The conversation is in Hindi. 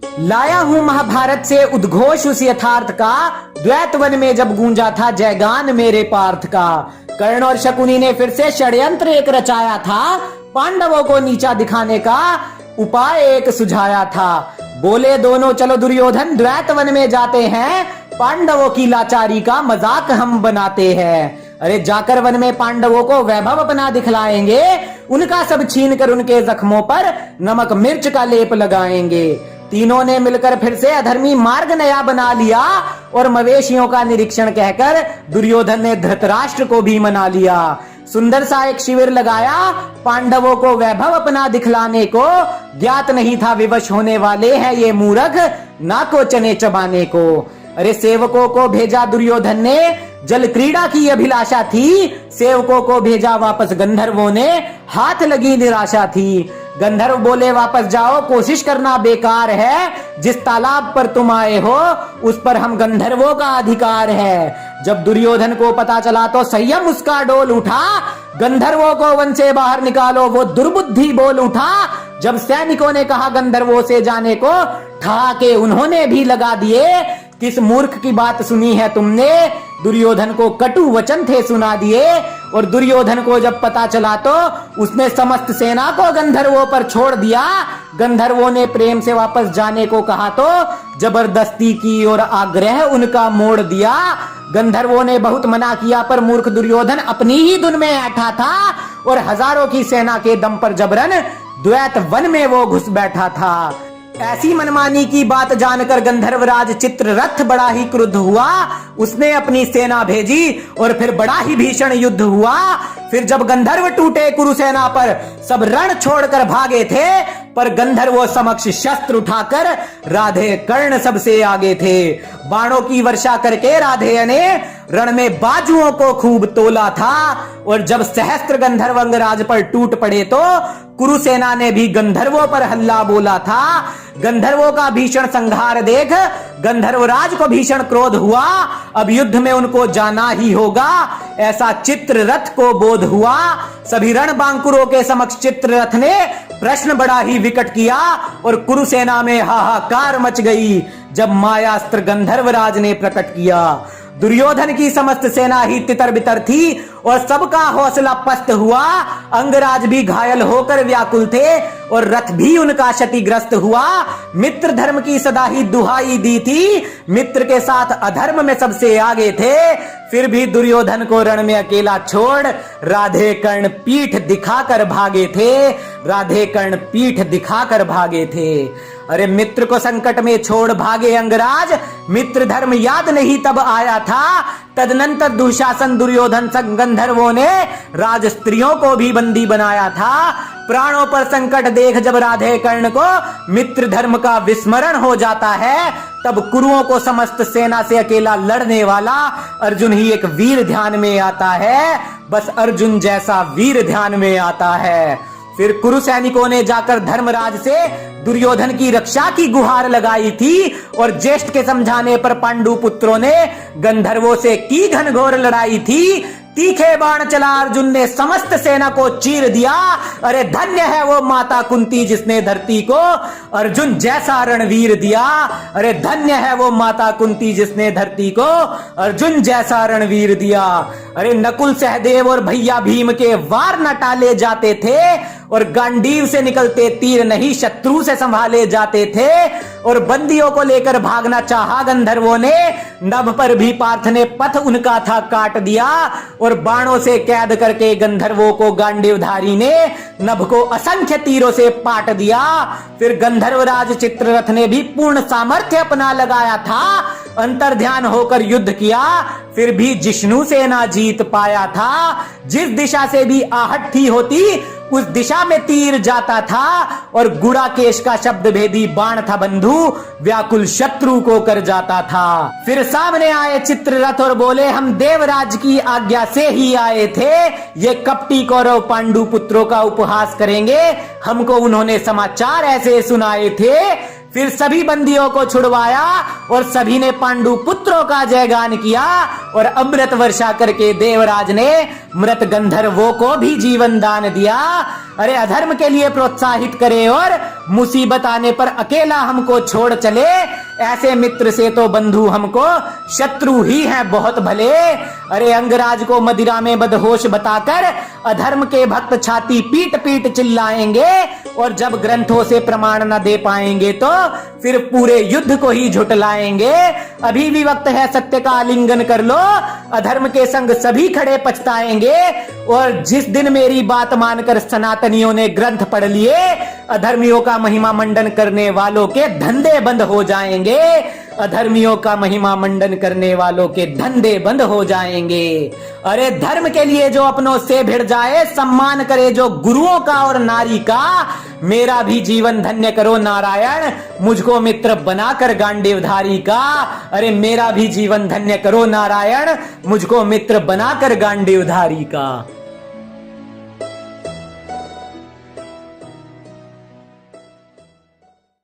लाया हूं महाभारत से उद्घोष उस यथार्थ का, द्वैत वन में जब गूंजा था जयगान मेरे पार्थ का। कर्ण और शकुनी ने फिर से षड्यंत्र एक रचाया था, पांडवों को नीचा दिखाने का उपाय एक सुझाया था। बोले दोनों चलो दुर्योधन द्वैत वन में जाते हैं, पांडवों की लाचारी का मजाक हम बनाते हैं। अरे जाकर वन में पांडवों को वैभव अपना दिखलाएंगे, उनका सब छीन कर उनके जख्मों पर नमक मिर्च का लेप लगाएंगे। तीनों ने मिलकर फिर से अधर्मी मार्ग नया बना लिया और मवेशियों का निरीक्षण कहकर दुर्योधन ने धृतराष्ट्र को भी मना लिया। सुंदर सा एक शिविर लगाया पांडवों को वैभव अपना दिखलाने को, ज्ञात नहीं था विवश होने वाले हैं ये मूर्ख ना को चने चबाने को। अरे सेवकों को भेजा दुर्योधन ने, जल क्रीड़ा की अभिलाषा थी, सेवकों को भेजा वापस गंधर्वों ने, हाथ लगी निराशा थी। गंधर्व बोले वापस जाओ कोशिश करना बेकार है, जिस तालाब पर तुम आए हो उस पर हम गंधर्वों का अधिकार है। जब दुर्योधन को पता चला तो संयम उसका डोल उठा, गंधर्वों को वन से बाहर निकालो वो दुर्बुद्धि बोल उठा। जब सैनिकों ने कहा गंधर्वों से जाने को, ठहाके उन्होंने भी लगा दिए। किस मूर्ख की बात सुनी है तुमने, दुर्योधन को कटु वचन थे सुना दिए। और दुर्योधन को जब पता चला तो उसने समस्त सेना को गंधर्वों पर छोड़ दिया। गंधर्वों ने प्रेम से वापस जाने को कहा तो जबरदस्ती की और आग्रह उनका मोड़ दिया। गंधर्वों ने बहुत मना किया पर मूर्ख दुर्योधन अपनी ही धुन में ऐठा था और हजारों की सेना के दम पर जबरन द्वैत वन में वो घुस बैठा था। ऐसी मनमानी की बात जानकर गंधर्वराज चित्ररथ बड़ा ही क्रुद्ध हुआ। उसने अपनी सेना भेजी और फिर बड़ा ही भीषण युद्ध हुआ। फिर जब गंधर्व टूटे कुरुसेना पर, सब रण छोड़कर भागे थे, पर गंधर्वों समक्ष शस्त्र उठाकर राधे कर्ण सबसे आगे थे। बाणों की वर्षा करके राधेय ने रण में बाजुओं को खूब तोला था। और जब सहस्त्र गंधर्व अंगराज पर टूट पड़े तो कुरुसेना ने भी गंधर्वों पर हल्ला बोला था। गंधर्वों का भीषण संहार देख गंधर्वराज को भीषण क्रोध हुआ, अब युद्ध में उनको जाना ही होगा, ऐसा चित्ररथ को बोध हुआ। सभी रणबांकुरों के समक्ष चित्ररथ ने प्रश्न बड़ा ही विकट किया और कुरुसेना में हाहाकार मच गई जब मायास्त्र गंधर्वराज ने प्रकट किया। दुर्योधन की समस्त सेना ही तितर बितर थी और सबका हौसला पस्त हुआ। अंगराज भी घायल होकर व्याकुल थे और रथ भी उनका क्षतिग्रस्त हुआ। मित्र धर्म की सदा ही दुहाई दी थी, मित्र के साथ अधर्म में सबसे आगे थे। फिर भी दुर्योधन को रण में अकेला छोड़ राधे कर्ण पीठ दिखाकर भागे थे, राधे कर्ण पीठ दिखाकर भागे थे। अरे मित्र को संकट में छोड़ भागे अंगराज, मित्र धर्म याद नहीं तब आया था। तदनंतर दुशासन दुर्योधन संग गंधर्वों ने राज स्त्रियों को भी बंदी बनाया था। प्राणों पर संकट देख जब राधे कर्ण को मित्र धर्म का विस्मरण हो जाता है, तब कुरुओं को समस्त सेना से अकेला लड़ने वाला अर्जुन ही एक वीर ध्यान में आता है। बस अर्जुन जैसा वीर ध्यान में आता है। फिर कुरु सैनिकों ने जाकर धर्मराज से दुर्योधन की रक्षा की गुहार लगाई थी और ज्येष्ठ के समझाने पर पांडु पुत्रों ने गंधर्वों से की घनघोर लड़ाई थी। तीखे बाण चला अर्जुन ने समस्त सेना को चीर दिया। अरे धन्य है वो माता कुंती जिसने धरती को अर्जुन जैसा रणवीर दिया। अरे धन्य है वो माता कुंती जिसने धरती को अर्जुन जैसा रणवीर दिया। अरे नकुल सहदेव और भैया भीम के वार न टाले जाते थे और गांडीव से निकलते तीर नहीं शत्रु से संभाले जाते थे। और बंदियों को लेकर भागना चाहा गंधर्वों ने, नभ पर भी पार्थ ने पथ उनका था काट दिया। और बाणों से कैद करके गंधर्वों को गांडीवधारी ने नभ को असंख्य तीरों से पाट दिया। फिर गंधर्वराज चित्ररथ ने भी पूर्ण सामर्थ्य अपना लगाया था, अंतर ध्यान होकर युद्ध किया, फिर भी जिष्णु से ना जीत पाया था। जिस दिशा से भी आहट थी होती उस दिशा में तीर जाता था और गुड़ाकेश का शब्द भेदी बाण था बंधु, व्याकुल शत्रु को कर जाता था। फिर सामने आए चित्ररथ और बोले हम देवराज की आज्ञा से ही आए थे, ये कपटी कौरव पांडु पुत्रों का उपहास करेंगे, हमको उन्होंने समाचार ऐसे सुनाए थे। फिर सभी बंदियों को छुड़वाया और सभी ने पांडु पुत्रों का जयगान किया और अमृत वर्षा करके देवराज ने मृत गंधर्वों को भी जीवन दान दिया। अरे अधर्म के लिए प्रोत्साहित करे और मुसीबत आने पर अकेला हमको छोड़ चले, ऐसे मित्र से तो बंधु हमको शत्रु ही हैं बहुत भले। अरे अंगराज को मदिरा में बदहोश बताकर अधर्म के भक्त छाती पीट पीट चिल्लाएंगे, और जब ग्रंथों से प्रमाण न दे पाएंगे तो फिर पूरे युद्ध को ही झुटलाएंगे। अभी भी वक्त है, सत्य का आलिंगन कर लो, अधर्म के संग सभी खड़े पछताएंगे। और जिस दिन मेरी बात मानकर सनातनियों ने ग्रंथ पढ़ लिए, अधर्मियों का महिमा मंडन करने वालों के धंधे बंद हो जाएंगे। अधर्मियों का महिमा मंडन करने वालों के धंधे बंद हो जाएंगे। अरे धर्म के लिए जो अपनों से भिड़ जाए, सम्मान करे जो गुरुओं का और नारी का, मेरा भी जीवन धन्य करो नारायण, मुझको मित्र बनाकर गांडीवधारी का। अरे मेरा भी जीवन धन्य करो नारायण, मुझको मित्र बनाकर गांडीवधारी का।